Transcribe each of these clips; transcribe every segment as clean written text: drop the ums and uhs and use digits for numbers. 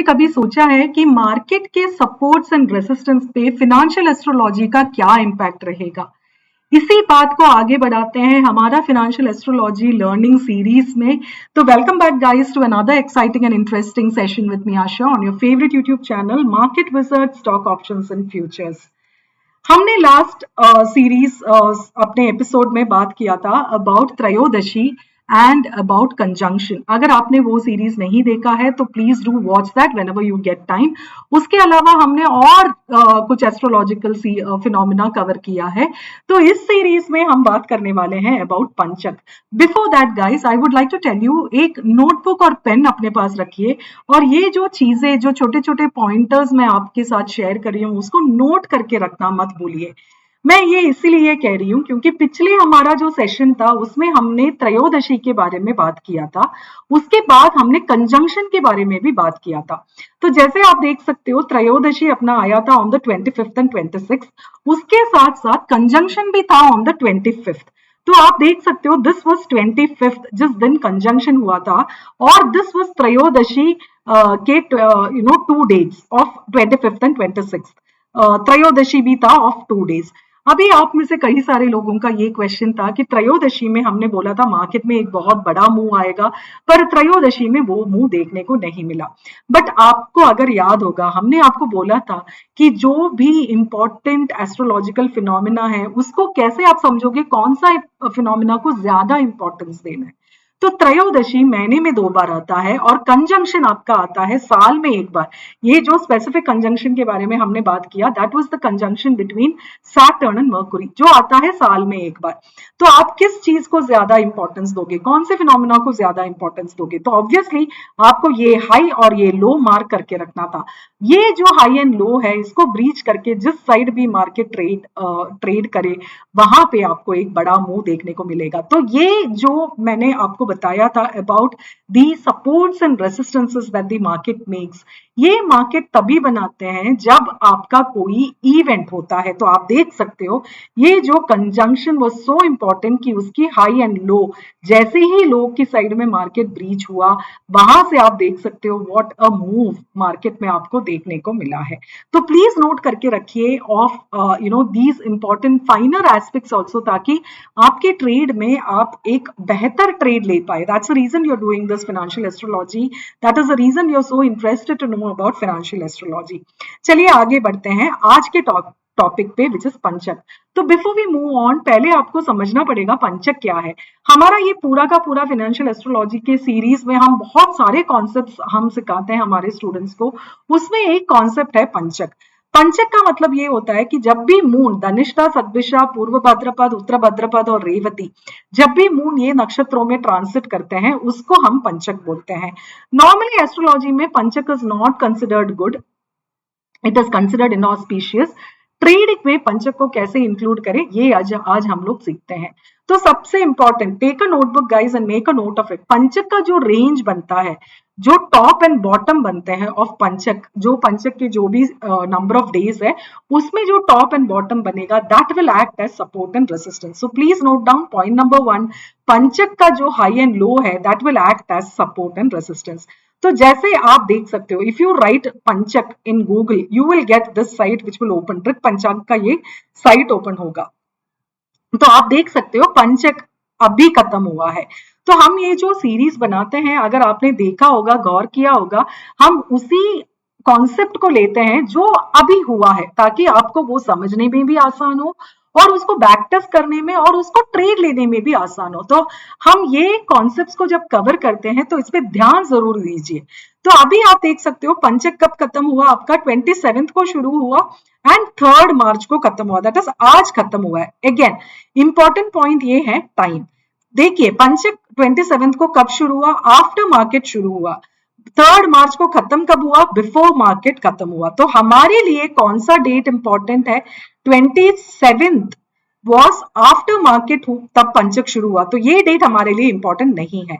कभी सोचा है कि मार्केट के सपोर्ट्स एंड रेसिस्टेंस पे फिनेंशियल एस्ट्रोलॉजी का क्या इम्पैक्ट रहेगा? इसी बात को आगे बढ़ाते हैं हमारा फिनेंशियल एस्ट्रोलॉजी लर्निंग सीरीज में। तो welcome back guys to another exciting and interesting session with me Asha on your favourite YouTube channel market wizard stock options and futures. हमने लास्ट सीरीज अपने एपिसोड में बात किया था about Trayodashi and about conjunction. अगर आपने वो सीरीज नहीं देखा है तो please do watch that whenever you get time. उसके अलावा हमने और कुछ एस्ट्रोलॉजिकल फिनोमिना कवर किया है। तो इस सीरीज में हम बात करने वाले हैं about Panchak. Before that guys I would like to tell you, एक नोटबुक और पेन अपने पास रखिए और ये जो चीजें, जो छोटे छोटे पॉइंटर्स मैं आपके साथ शेयर कर रही हूँ उसको नोट करके रखना मत भूलिए। मैं ये इसीलिए कह रही हूँ क्योंकि पिछले हमारा जो सेशन था उसमें हमने त्रयोदशी के बारे में बात किया था, उसके बाद हमने कंजंक्शन के बारे में भी बात किया था। तो जैसे आप देख सकते हो त्रयोदशी अपना आया था on the 25th and 26th, उसके साथ साथ कंजंक्शन भी था ऑन द 25th। तो आप देख सकते हो दिस वाज 25th जिस दिन कंजंक्शन हुआ था, और दिस वाज त्रयोदशी के 2 dates of 25th and 26th। त्रयोदशी भी था ऑफ 2 डेज। अभी आप में से कई सारे लोगों का ये क्वेश्चन था कि त्रयोदशी में हमने बोला था मार्केट में एक बहुत बड़ा मूव आएगा, पर त्रयोदशी में वो मूव देखने को नहीं मिला। बट आपको अगर याद होगा, हमने आपको बोला था कि जो भी इंपॉर्टेंट एस्ट्रोलॉजिकल फिनोमिना है उसको कैसे आप समझोगे, कौन सा फिनोमिना को ज्यादा इंपॉर्टेंस देना है। तो त्रयोदशी महीने में 2 बार आता है और कंजंक्शन आपका आता है साल में 1 बार। ये जो स्पेसिफिक कंजंक्शन के बारे में हमने बात किया, that was the conjunction between Saturn and mercury, जो आता है साल में 1 बार। तो आप किस चीज को ज्यादा इंपॉर्टेंस दोगे, कौन से फिनोमिना को ज्यादा इंपॉर्टेंस दोगे? तो ऑब्वियसली आपको ये हाई और ये लो मार्क करके रखना था। ये जो हाई एंड लो है इसको ब्रीच करके जिस साइड भी मार्केट ट्रेड करे वहां पे आपको एक बड़ा मूव देखने को मिलेगा। तो ये जो मैंने आपको बताया था about the supports and resistances that the market makes, ये मार्केट तभी बनाते हैं जब आपका कोई इवेंट होता है। तो आप देख सकते हो ये जो कंजंक्शन वो सो इंपॉर्टेंट कि उसकी हाई एंड लो, जैसे ही लो की साइड में मार्केट ब्रीच हुआ, वहां से आप देख सकते हो व्हाट अ मूव मार्केट में आपको देखने को मिला है। तो प्लीज नोट करके रखिए of these important फाइनर aspects also, ताकि आपके ट्रेड में आप एक बेहतर ट्रेड ले पाए। That's the reason you are doing this financial astrology, that is the reason you are so interested to know about financial astrology. चलिए आगे बढ़ते हैं आज के टॉपिक पे, विच इज पंचक। तो बिफोर वी मूव ऑन, पहले आपको समझना पड़ेगा पंचक क्या है। हमारा ये पूरा का पूरा फिनेंशियल एस्ट्रोलॉजी के सीरीज में हम बहुत सारे कॉन्सेप्ट्स हम सिखाते हैं हमारे स्टूडेंट्स को, उसमें एक कॉन्सेप्ट है पंचक। पंचक का मतलब ये होता है कि जब भी मून धनिष्ठा, सद्भिषा, पूर्व भाद्रपद, उत्तर भाद्रपद और रेवती, जब भी मून ये नक्षत्रों में ट्रांसिट करते हैं उसको हम पंचक बोलते हैं। नॉर्मली एस्ट्रोलॉजी में पंचक is not considered good, it is considered inauspicious. Trade में पंचक को कैसे इंक्लूड करें ये आज हम लोग सीखते हैं। तो सबसे important, take a notebook guys and make a note of it. Panchak का जो रेंज बनता है, जो टॉप एंड बॉटम बनते हैं ऑफ पंचक, जो पंचक के जो भी नंबर ऑफ डेज है उसमें जो टॉप एंड बॉटम बनेगा, that will act as support and resistance. So please note down point number 1, Panchak का जो हाई एंड लो है that will act as support and resistance. तो जैसे आप देख सकते हो, if you right Panchak in Google you will get this site which will open, trick पंचांग का ये साइट ओपन होगा। तो आप देख सकते हो पंचक अभी खत्म हुआ है। तो हम ये जो सीरीज बनाते हैं, अगर आपने देखा होगा, गौर किया होगा, हम उसी कॉन्सेप्ट को लेते हैं जो अभी हुआ है, ताकि आपको वो समझने में भी आसान हो और उसको बैक टेस्ट करने में और उसको ट्रेड लेने में भी आसान हो। तो हम ये कॉन्सेप्ट्स को जब कवर करते हैं तो इस पे ध्यान जरूर दीजिए। तो अभी आप देख सकते हो पंचक कब खत्म हुआ आपका, 27 को शुरू हुआ एंड 3rd मार्च को खत्म हुआ, दैट इज आज खत्म हुआ है। अगेन इंपॉर्टेंट पॉइंट ये है टाइम। देखिए पंचक 27 को कब शुरू हुआ, आफ्टर मार्केट शुरू हुआ। 3rd मार्च को खत्म कब हुआ, बिफोर मार्केट खत्म हुआ। तो हमारे लिए कौन सा डेट इंपॉर्टेंट है, 27th वॉज आफ्टर मार्केट, तब पंचक शुरू हुआ, तो ये डेट हमारे लिए इंपॉर्टेंट नहीं है।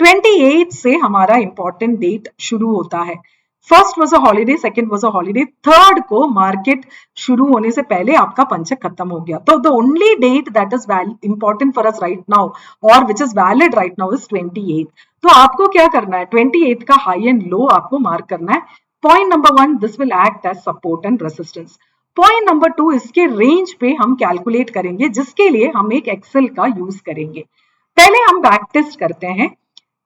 28 से हमारा इंपॉर्टेंट डेट शुरू होता है। First was a holiday, second was a holiday, third को मार्केट शुरू होने से पहले आपका पंचक खत्म हो गया। तो the only date that is important for us right now और which is valid right now is 28। तो आपको क्या करना है, 28 का हाई एंड लो आपको मार्क करना है। Point number 1, this will act as support and resistance. Point number 2, इसके रेंज पे हम कैलकुलेट करेंगे, जिसके लिए हम एक एक्सेल का यूज करेंगे। पहले हम बैक टेस्ट करते हैं।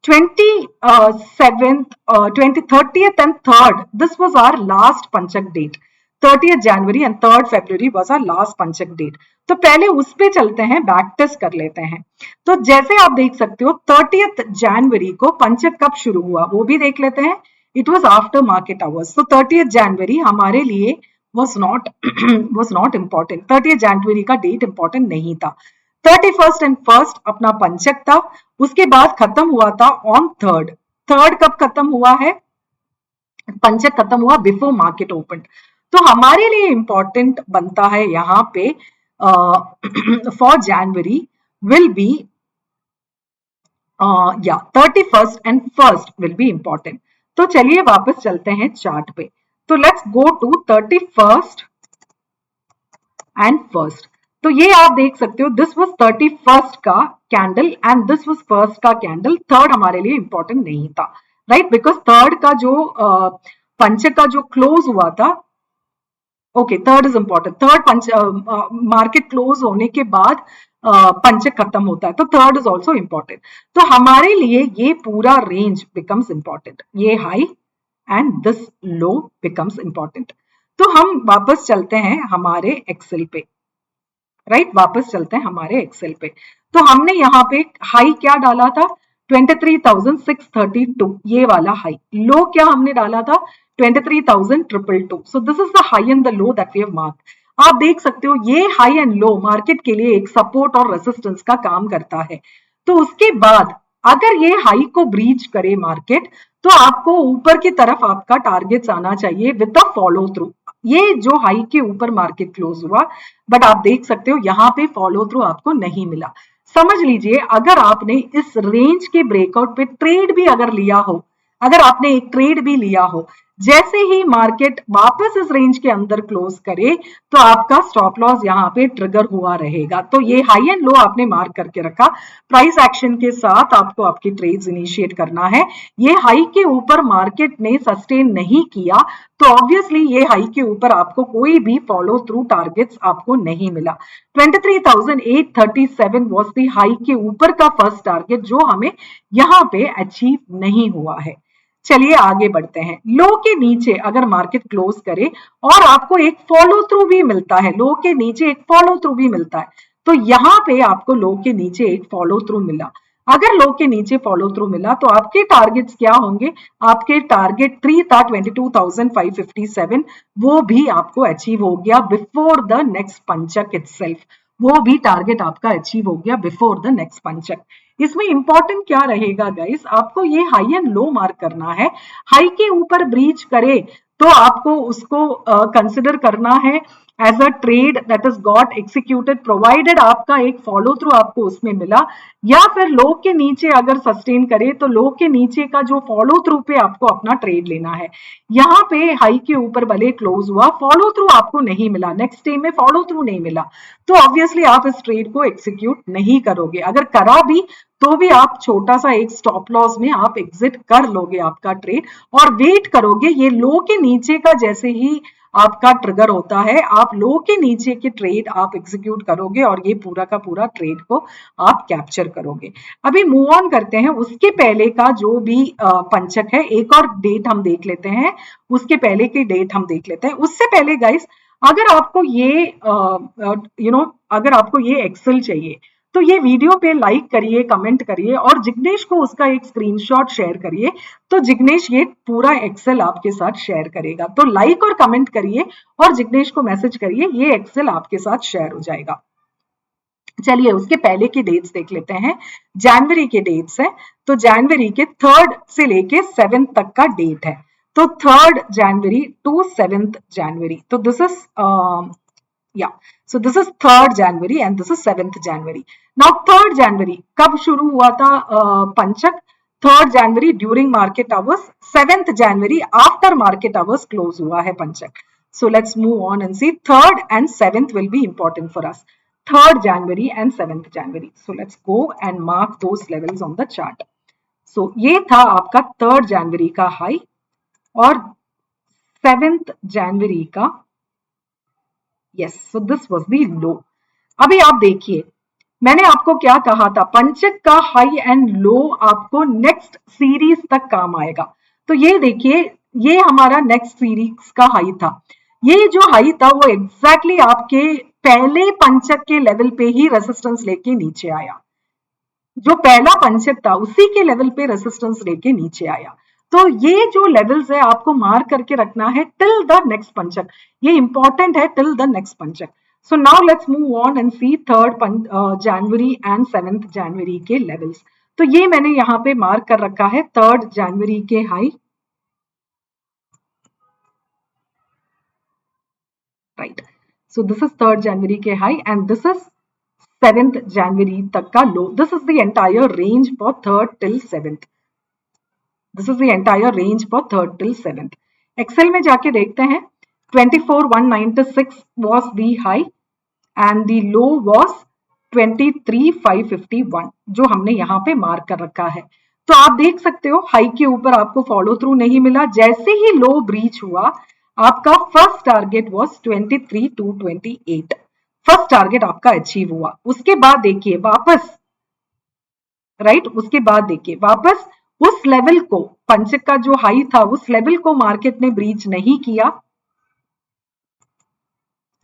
27th, 30th and 3rd, this was our last Panchak date. 30th January and 3rd February was our last Panchak date. तो पहले उस पे चलते हैं, बैक टेस्ट कर लेते हैं। तो जैसे आप देख सकते हो 30th January को पंचक कब शुरू हुआ वो भी देख लेते हैं। It was after market hours. तो 30th January हमारे लिए was not important. 30th January का डेट इंपॉर्टेंट नहीं था। 31st एंड 1st अपना पंचक था, उसके बाद खत्म हुआ था ऑन 3rd। 3rd कब खत्म हुआ है, पंचक खत्म हुआ बिफोर मार्केट ओपन। तो हमारे लिए इंपॉर्टेंट बनता है यहाँ पे फॉर जनवरी विल बी या 31st and 1st will be important. तो चलिए वापस चलते हैं चार्ट पे। तो let's go to 31st and 1st। तो ये आप देख सकते हो, दिस वाज 31st का candle and this was 1st का कैंडल। 3rd हमारे लिए इंपॉर्टेंट नहीं था, राइट, बिकॉज 3rd का जो पंचक का जो क्लोज हुआ था, okay 3rd is important. 3rd market close होने के बाद पंचक खत्म होता है, तो 3rd इज ऑल्सो इंपॉर्टेंट। तो हमारे लिए ये पूरा रेंज बिकम्स इंपॉर्टेंट, ये high and this low becomes important. तो हम वापस चलते हैं हमारे एक्सेल पे, राइट, वापस चलते हैं हमारे एक्सेल पे। तो हमने यहाँ पे हाई क्या डाला था, 23,632, ये वाला हाई। लो क्या हमने डाला था, 23,222। So this is the high and the low that we have marked. आप देख सकते हो ये हाई एंड लो मार्केट के लिए एक सपोर्ट और रेसिस्टेंस का काम करता है। तो उसके बाद अगर ये हाई को ब्रीच करे मार्केट, तो आपको ऊपर की तरफ आपका टारगेट्स आना चाहिए विद द फॉलो थ्रू। ये जो हाई के ऊपर मार्केट क्लोज हुआ, बट आप देख सकते हो यहाँ पे फॉलो थ्रू आपको नहीं मिला। समझ लीजिए अगर आपने इस रेंज के ब्रेकआउट पे ट्रेड भी अगर लिया हो, अगर आपने एक ट्रेड भी लिया हो, जैसे ही मार्केट वापस इस रेंज के अंदर क्लोज करे, तो आपका स्टॉप लॉस यहाँ पे ट्रिगर हुआ रहेगा। तो ये हाई एंड लो आपने मार्क करके रखा, प्राइस एक्शन के साथ आपको आपकी ट्रेड्स इनिशिएट करना है। ये हाई के ऊपर मार्केट ने सस्टेन नहीं किया, तो ऑब्वियसली ये हाई के ऊपर आपको कोई भी फॉलो थ्रू टारगेट्स आपको नहीं मिला। 23,837 वाज द हाई के ऊपर का फर्स्ट टारगेट, जो हमें यहाँ पे अचीव नहीं हुआ है। चलिए आगे बढ़ते हैं। लो के नीचे अगर मार्केट क्लोज करे और आपको एक फॉलो थ्रू भी मिलता है, लो के नीचे एक फॉलो थ्रू भी मिलता है, तो यहाँ पे आपको लो के नीचे एक फॉलो थ्रू मिला। अगर लो के नीचे फॉलो थ्रू मिला तो आपके टारगेट्स क्या होंगे, आपके टारगेट 3 था 22,557, वो भी आपको अचीव हो गया before the next Panchak itself. वो भी टारगेट आपका अचीव हो गया बिफोर द नेक्स्ट पंचक। इसमें इंपॉर्टेंट क्या रहेगा गाइस, आपको ये हाई एंड लो मार्क करना है। हाई के ऊपर ब्रीच करे तो आपको उसको कंसिडर करना है as a trade that is got executed, provided आपका एक फॉलो थ्रू आपको उसमें मिला, या फिर लो के नीचे अगर सस्टेन करे तो लो के नीचे का जो फॉलो थ्रू पे आपको अपना ट्रेड लेना है। यहाँ पे हाई के ऊपर भले क्लोज हुआ, फॉलो थ्रू आपको नहीं मिला, नेक्स्ट डे में फॉलो थ्रू नहीं मिला, तो ऑब्वियसली आप इस ट्रेड को एक्सिक्यूट नहीं करोगे। अगर करा भी तो भी आप छोटा सा एक स्टॉप लॉस में आप एग्जिट कर लोगे आपका ट्रेड, और वेट करोगे ये लो के नीचे का जैसे ही आपका ट्रिगर होता है, आप लो के नीचे के ट्रेड आप एग्जीक्यूट करोगे और ये पूरा का पूरा ट्रेड को आप कैप्चर करोगे। अभी मूव ऑन करते हैं, उसके पहले का जो भी पंचक है, एक और डेट हम देख लेते हैं, उसके पहले की डेट हम देख लेते हैं। उससे पहले गाइस, अगर आपको ये अगर आपको ये एक्सेल चाहिए तो ये वीडियो पे लाइक करिए, कमेंट करिए और जिग्नेश को उसका एक स्क्रीनशॉट शेयर करिए, तो जिग्नेश ये पूरा एक्सेल आपके साथ शेयर करेगा। तो लाइक और कमेंट करिए और जिग्नेश को मैसेज करिए, ये एक्सेल आपके साथ शेयर हो जाएगा। चलिए उसके पहले की डेट्स देख लेते हैं। जनवरी के डेट्स है, तो जनवरी के 3rd से लेके 7th तक का डेट है। तो 3rd जनवरी टू 7th जनवरी, तो this is so this is 3rd January and this is 7th January. Now 3rd January कब शुरू हुआ था पंचक, 3rd January during market hours, 7th January after market hours close हुआ है पंचक. So let's move on and see 3rd and 7th will be important for us. 3rd January and 7th January. So let's go and mark those levels on the chart. So ये था आपका 3rd January का high और 7th January का, yes, so this was the low. अभी आप देखिए मैंने आपको क्या कहा था, पंचक का हाई एंड लो आपको नेक्स्ट सीरीज तक काम आएगा. तो ये देखिए ये हमारा नेक्स्ट सीरीज का हाई था. ये जो हाई था वो एग्जैक्टली आपके पहले पंचक के लेवल पे ही रेसिस्टेंस लेके नीचे आया. जो पहला पंचक था उसी के लेवल पे रेसिस्टेंस लेके नीचे आया. तो ये जो लेवल्स है आपको मार्क करके रखना है टिल द नेक्स्ट पंचक. ये इंपॉर्टेंट है till the next Panchak. So now let's move on and see 3rd January and 7th January के levels. तो ये मैंने यहाँ पे मार्क कर रखा है 3rd January के high, right. So this is 3rd January के high and this is 7th January तक का लो. This is the entire range for 3rd till 7th. This is the entire range for 3rd till 7th. Excel में जाके देखते हैं 24,196 was the high and the low was 23,551 जो हमने यहाँ पे मार्क कर रखा है. तो आप देख सकते हो हाई के ऊपर आपको फॉलो थ्रू नहीं मिला. जैसे ही लो ब्रीच हुआ आपका first target was 23,228. First target आपका अचीव हुआ. उसके बाद देखिए वापस, राइट, उसके बाद देखिए वापस उस लेवल को, पंचक का जो हाई था उस लेवल को मार्केट ने ब्रीच नहीं किया,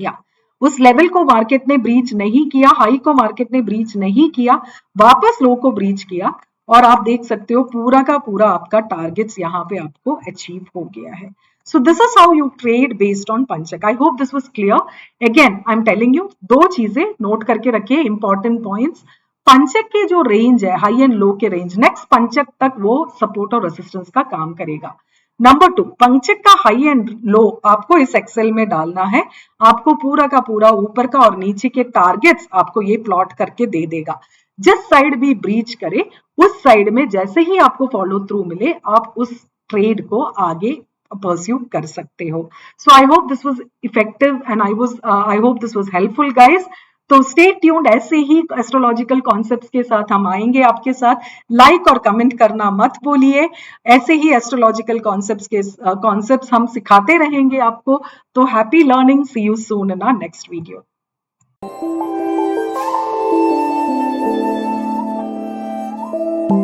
या उस लेवल को मार्केट ने ब्रीच नहीं किया, हाई को मार्केट ने ब्रीच नहीं किया, वापस लो को ब्रीच किया और आप देख सकते हो पूरा का पूरा आपका टारगेट्स यहाँ पे आपको अचीव हो गया है. So this is how you trade based on Panchak. I hope this was clear. Again, I'm telling you, दो चीजें नोट करके रखिए इंपॉर्टेंट पॉइंट्स. पंचक के जो रेंज है हाई एंड लो के रेंज, नेक्स्ट पंचक तक वो सपोर्ट और रेसिस्टेंस का काम करेगा. नंबर 2, पंचक का हाई एंड लो आपको इस एक्सेल में डालना है. आपको पूरा का पूरा ऊपर का और नीचे के टारगेट्स आपको ये प्लॉट करके दे देगा. जिस साइड भी ब्रीच करे उस साइड में जैसे ही आपको फॉलो थ्रू मिले आप उस ट्रेड को आगे परस्यू कर सकते हो. So I hope this was effective and I hope this was helpful guys. तो स्टे ट्यून्ड, ऐसे ही एस्ट्रोलॉजिकल कॉन्सेप्ट्स के साथ हम आएंगे आपके साथ. लाइक और कमेंट करना मत भूलिए. ऐसे ही एस्ट्रोलॉजिकल कॉन्सेप्ट्स हम सिखाते रहेंगे आपको. तो happy learning, see you soon in our next video.